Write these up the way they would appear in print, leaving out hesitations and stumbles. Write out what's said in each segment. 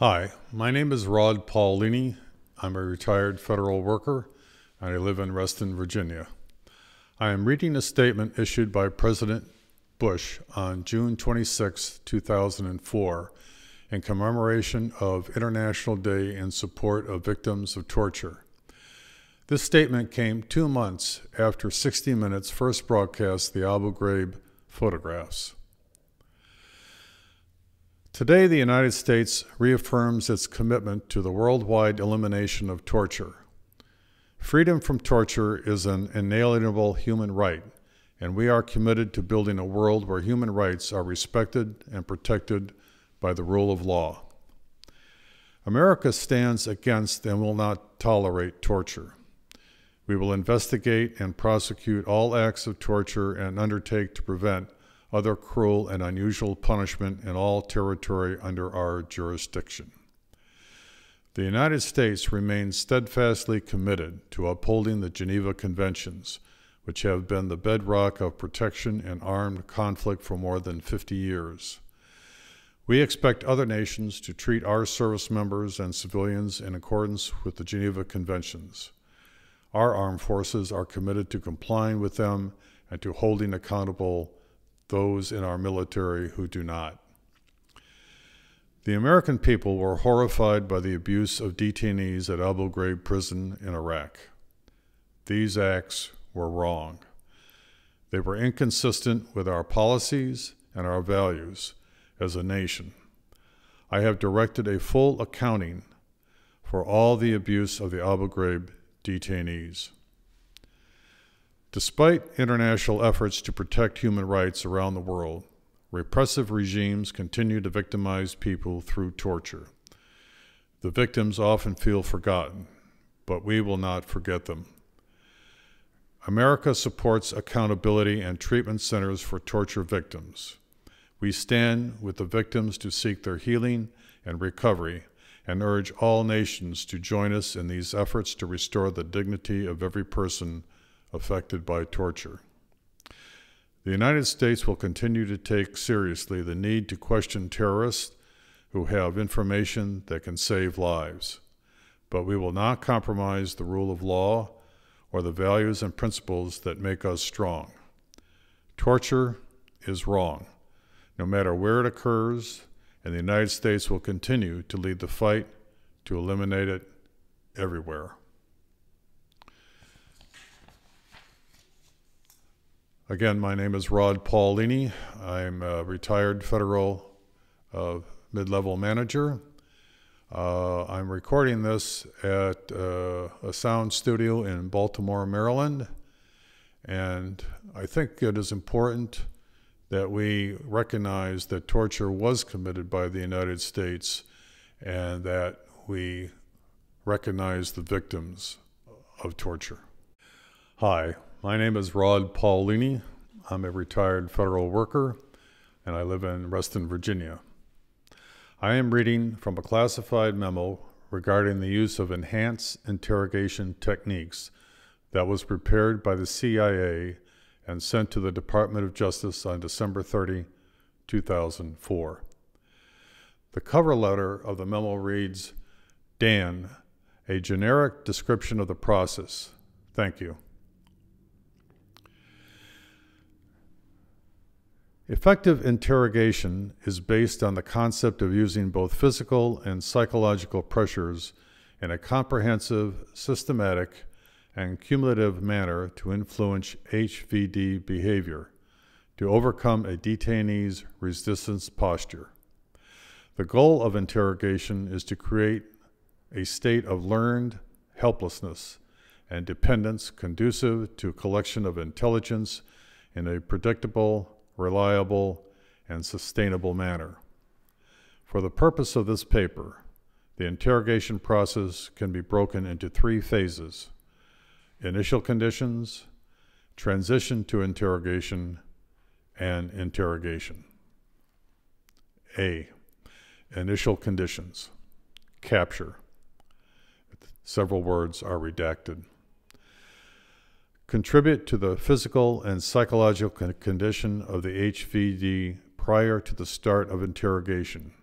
Hi, my name is Rod Paolini. I'm a retired federal worker, and I live in Reston, Virginia. I am reading a statement issued by President Bush on June 26, 2004, in commemoration of International Day in support of victims of torture. This statement came 2 months after 60 Minutes first broadcast the Abu Ghraib photographs. Today, the United States reaffirms its commitment to the worldwide elimination of torture. Freedom from torture is an inalienable human right, and we are committed to building a world where human rights are respected and protected by the rule of law. America stands against and will not tolerate torture. We will investigate and prosecute all acts of torture and undertake to prevent other cruel and unusual punishment in all territory under our jurisdiction. The United States remains steadfastly committed to upholding the Geneva Conventions, which have been the bedrock of protection in armed conflict for more than 50 years. We expect other nations to treat our service members and civilians in accordance with the Geneva Conventions. Our armed forces are committed to complying with them and to holding accountable those in our military who do not. The American people were horrified by the abuse of detainees at Abu Ghraib prison in Iraq. These acts were wrong. They were inconsistent with our policies and our values as a nation. I have directed a full accounting for all the abuse of the Abu Ghraib detainees. Despite international efforts to protect human rights around the world, repressive regimes continue to victimize people through torture. The victims often feel forgotten, but we will not forget them. America supports accountability and treatment centers for torture victims. We stand with the victims to seek their healing and recovery and urge all nations to join us in these efforts to restore the dignity of every person affected by torture. The United States will continue to take seriously the need to question terrorists who have information that can save lives, but we will not compromise the rule of law or the values and principles that make us strong. Torture is wrong, no matter where it occurs, and the United States will continue to lead the fight to eliminate it everywhere. Again, my name is Rod Paolini. I'm a retired federal mid-level manager. I'm recording this at a sound studio in Baltimore, Maryland. And I think it is important that we recognize that torture was committed by the United States and that we recognize the victims of torture. Hi. My name is Rod Paolini. I'm a retired federal worker, and I live in Reston, Virginia. I am reading from a classified memo regarding the use of enhanced interrogation techniques that was prepared by the CIA and sent to the Department of Justice on December 30, 2004. The cover letter of the memo reads, "Dan, a generic description of the process. Thank you." Effective interrogation is based on the concept of using both physical and psychological pressures in a comprehensive, systematic, and cumulative manner to influence HVD behavior, to overcome a detainee's resistance posture. The goal of interrogation is to create a state of learned helplessness and dependence conducive to collection of intelligence in a predictable, reliable, and sustainable manner. For the purpose of this paper, the interrogation process can be broken into 3 phases: initial conditions, transition to interrogation, and interrogation. A. Initial conditions. Capture. Several words are redacted. Contribute to the physical and psychological condition of the HVD prior to the start of interrogation.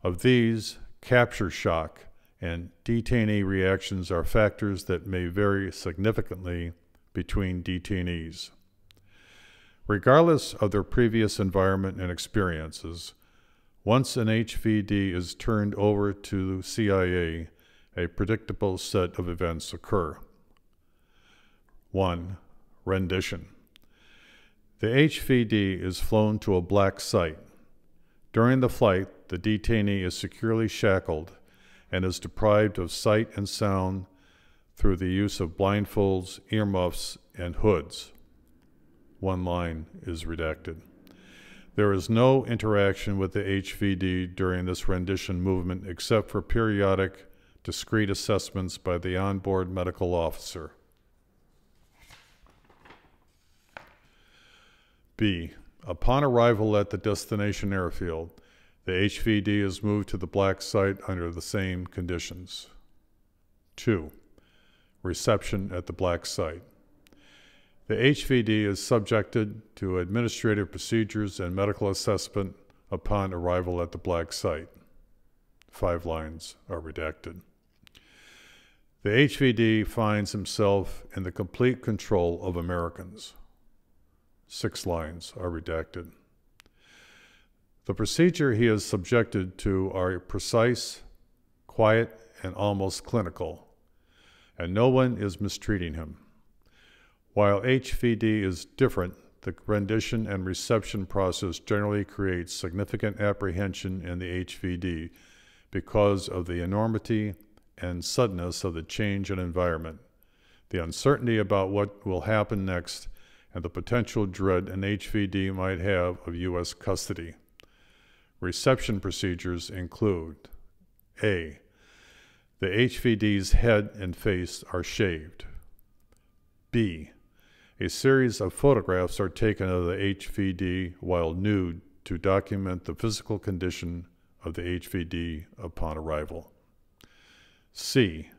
Of these, capture shock, and detainee reactions are factors that may vary significantly between detainees. Regardless of their previous environment and experiences, once an HVD is turned over to CIA, a predictable set of events occur. 1. Rendition. The HVD is flown to a black site. During the flight, the detainee is securely shackled and is deprived of sight and sound through the use of blindfolds, earmuffs, and hoods. One line is redacted. There is no interaction with the HVD during this rendition movement except for periodic, discrete assessments by the onboard medical officer. B. Upon arrival at the destination airfield, the HVD is moved to the black site under the same conditions. 2. Reception at the black site. The HVD is subjected to administrative procedures and medical assessment upon arrival at the black site. 5 lines are redacted. The HVD finds himself in the complete control of Americans. 6 lines are redacted. The procedure he is subjected to are precise, quiet, and almost clinical, and no one is mistreating him. While HVD is different, the rendition and reception process generally creates significant apprehension in the HVD because of the enormity and suddenness of the change in environment, the uncertainty about what will happen next, and the potential dread an HVD might have of U.S. custody. Reception procedures include: A. The HVD's head and face are shaved. B. A series of photographs are taken of the HVD while nude to document the physical condition of the HVD upon arrival. C.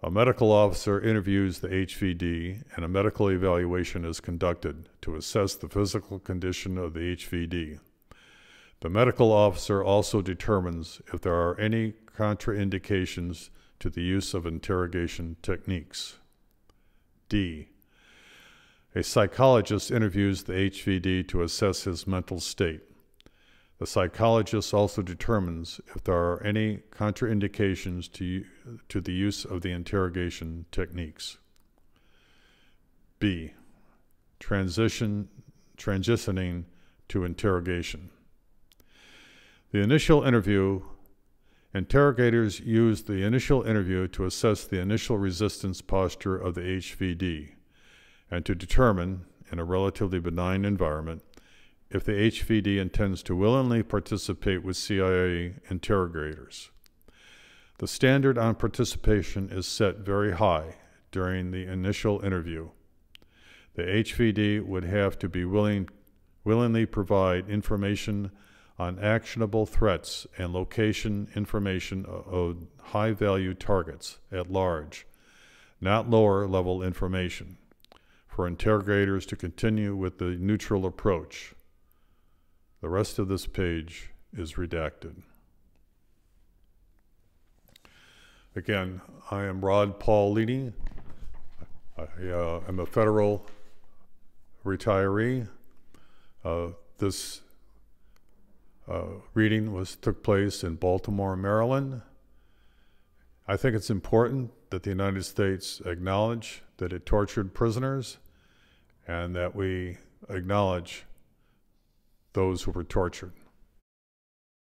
A medical officer interviews the HVD and a medical evaluation is conducted to assess the physical condition of the HVD. The medical officer also determines if there are any contraindications to the use of interrogation techniques. D. A psychologist interviews the HVD to assess his mental state. The psychologist also determines if there are any contraindications to the use of the interrogation techniques. B. Transitioning to interrogation. The initial interview. Interrogators use the initial interview to assess the initial resistance posture of the HVD and to determine, in a relatively benign environment, if the HVD intends to willingly participate with CIA interrogators. The standard on participation is set very high during the initial interview. The HVD would have to be willingly provide information on actionable threats and location information of high-value targets at large, not lower-level information, for interrogators to continue with the neutral approach. The rest of this page is redacted. Again, I am Rod Paolini. I'm a federal retiree. This reading took place in Baltimore, Maryland. I think it's important that the United States acknowledge that it tortured prisoners and that we acknowledge those who were tortured.